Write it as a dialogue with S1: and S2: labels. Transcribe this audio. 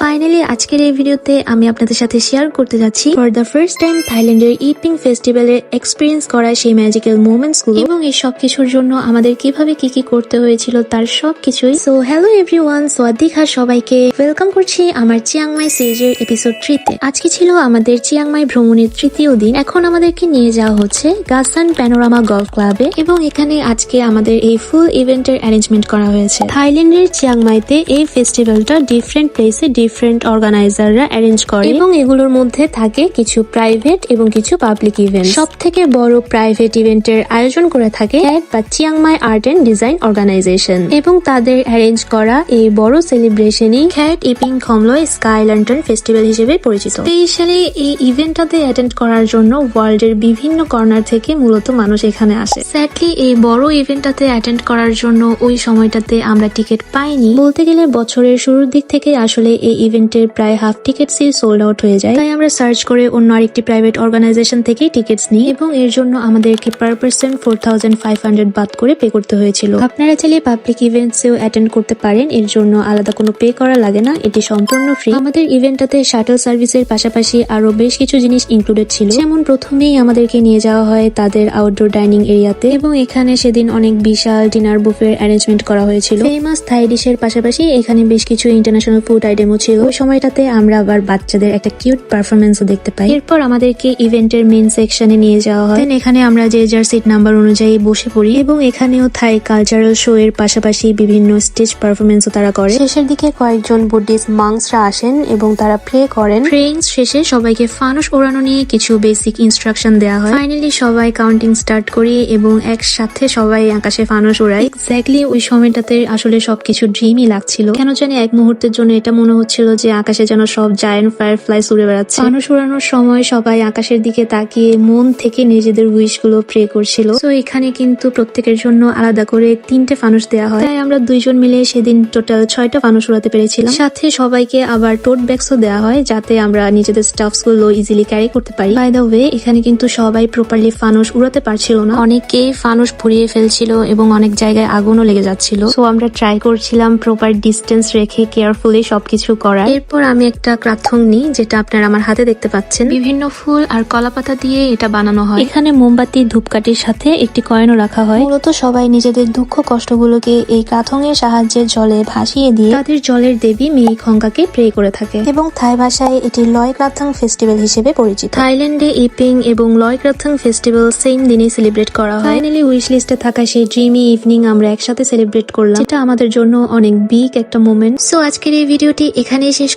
S1: Finally আজকের এই ভিডিওতে আমি আপনাদের সাথে শেয়ার করতে যাচ্ছি ফর দ্য ফার্স্ট টাইম থাইল্যান্ডের ইপিং ফেস্টিভ্যালের এক্সপিরিয়েন্স করা সেই ম্যাজিক্যাল মোমেন্টস গুলো এবং এই সব কিছুর জন্য আমাদের কিভাবে কি করতে হয়েছিল তার সবকিছুই। সো হ্যালো এভরিওয়ান, সোয়াদিকা সবাইকে, ওয়েলকাম করছি আমার চিয়াংমাই সিরিজের এপিসোড 3 তে। আজকে ছিল আমাদের চিয়াংমাই ভ্রমণের তৃতীয় দিন। এখন আমাদেরকে নিয়ে যাওয়া হচ্ছে গাসান প্যানোরামা গলফ ক্লাবে এবং এখানে আজকে আমাদের এই ফুল ইভেন্টের অ্যারেঞ্জমেন্ট করা হয়েছে। থাইল্যান্ডের চিয়াংমাইতে এই ফেস্টিভ্যালটা ডিফারেন্ট প্লেসে ডিফারেন্ট অর্গানাইজাররা অ্যারেঞ্জ করে এবং এগুলোর মধ্যে থাকে কিছু প্রাইভেট এবং কিছু পাবলিক ইভেন্ট। সব থেকে বড় প্রাইভেট ইভেন্টের আয়োজন করে থাকে ক্যাট বা Chiang Mai art and design organisation এবং তাদের অ্যারেঞ্জ করা এই বড় সেলিব্রেশনই CAT Yi Peng Khom Loy sky lantern festival হিসেবে পরিচিত। স্পেশালি এই ইভেন্টটাতে অ্যাটেন্ড করার জন্য ওয়ার্ল্ডের বিভিন্ন কর্নার থেকে মূলত মানুষ এখানে আসে। স্যাডলি এই বড় ইভেন্টটাতে অ্যাটেন্ড করার জন্য ওই সময়টাতে আমরা টিকিট পাইনি। বলতে গেলে বছরের শুরুর দিক থেকে আসলে এই ইভেন্টের প্রায় হাফ টিকিটসই সোল্ড আউট হয়ে যায়। তাই আমরা সার্চ করে অন্য আরেকটি প্রাইভেট অর্গানাইজেশন থেকেই টিকিটস নিই এবং এর জন্য আমাদেরকে পার পার্সন 4500 বাদ করে পে করতে হয়েছিল। আপনারা চাইলে পাবলিক ইভেন্টসেও অ্যাটেন্ড করতে পারেন, এর জন্য আলাদা কোনো পে করা লাগে না, এটি সম্পূর্ণ ফ্রি। আমাদের ইভেন্টটাতে শাটল সার্ভিসের পাশাপাশি আরো বেশ কিছু জিনিস ইনক্লুডেড ছিল, যেমন প্রথমেই আমাদেরকে নিয়ে যাওয়া হয় তাদের আউটডোর ডাইনিং এরিয়াতে এবং এখানে সেদিন অনেক বিশাল ডিনার বুফের অ্যারেঞ্জমেন্ট করা হয়েছিল। ফেমাস থাই ডিশের পাশাপাশি এখানে বেশ কিছু ইন্টারন্যাশনাল ফুড আইটেমও ছিল। ওই সময়টাতে আমরা আবার বাচ্চাদের একটা কিউট পারফরমেন্সও দেখতে পাই। এরপর আমাদেরকে ইভেন্টের মেইন সেকশনে নিয়ে যাওয়া হয়। এখানে আমরা যে যার সিট নাম্বার অনুযায়ী বসে পড়ি এবং এখানেও থাই কালচারাল শো এর পাশাপাশি বিভিন্ন স্টেজ পারফরমেন্সও তারা করে। শেষের দিকে কয়েকজন বুদ্ধিস্ট মাংসরা আসেন এবং তারা প্রে করেন। প্রেইং শেষে সবাইকে ফানুস ওড়ানো নিয়ে কিছু বেসিক ইনস্ট্রাকশন দেওয়া হয়। ফাইনালি সবাই কাউন্টিং স্টার্ট করি এবং একসাথে সবাই আকাশে ফানুস ওড়াই। এক্স্যাক্টলি ওই সময়টাতে আসলে সবকিছু ড্রিমই লাগছিল। কেন জানি এক মুহূর্তের জন্য এটা মনে হচ্ছিল যে আকাশে যেন সব জায়ান্ট ফায়ারফ্লাই উড়ে বেড়াচ্ছে। ফানুস ওড়ানোর সময় সবাই আকাশের দিকে তাকিয়ে মন থেকে নিজেদের উইশ গুলো প্রে করছিল। তো এখানে কিন্তু প্রত্যেকের জন্য আলাদা করে 3টে ফানুস দেওয়া হয়। তাই আমরা 2 জন মিলে সেদিন টোটাল 6টা ফানুস উড়াতে পেরেছিলাম। সাথে সবাইকে আবার টোট ব্যাগসও দেওয়া হয় যাতে আমরা নিজেদের স্টাফস গুলো ইজিলি ক্যারি করতে পারি। বাই দ্য ওয়ে, এখানে কিন্তু সবাই প্রপারলি ফানুস উড়াতে পারছিল না, অনেকেই ফানুস ফুরিয়ে ফেলছিল এবং অনেক জায়গায় আগুনও লেগে যাচ্ছিল। সো আমরা ট্রাই করছিলাম প্রপার ডিস্টেন্স রেখে কেয়ারফুলি সবকিছু করার। এরপর আমি একটা ক্রাথং নিই, যেটা আপনারা আমার হাতে দেখতে পাচ্ছেন। বিভিন্ন ফুল আর কলাপাতা দিয়ে এটা বানানো হয়। এখানে মোমবাতি ধূপকাঠির সাথে একটি কয়েনও রাখা হয়। মূলত সবাই নিজেদের দুঃখ কষ্টগুলোকে এই ক্রাথং এর সাহায্যে জলে ভাসিয়ে দিয়ে তাদের জলের দেবী মেই খংকাকে প্রে করে থাকে এবং থাই ভাষায় এটি লয় ক্রাথং ফেস্টিভ্যাল হিসেবে পরিচিত। থাইল্যান্ডে ইপিং এবং লয় ক্রাথং ফেস্টিভ্যাল সেম দিনে সেলিব্রেট করা হয়। ফাইনালি উইশ লিস্টে থাকা সেই ড্রিমি ইভিনিং আমরা একসাথে সেলিব্রেট করলাম, যেটা আমাদের জন্য অনেক বিগ একটা মোমেন্ট। সো আজকের এই ভিডিওটি এখানেই শেষ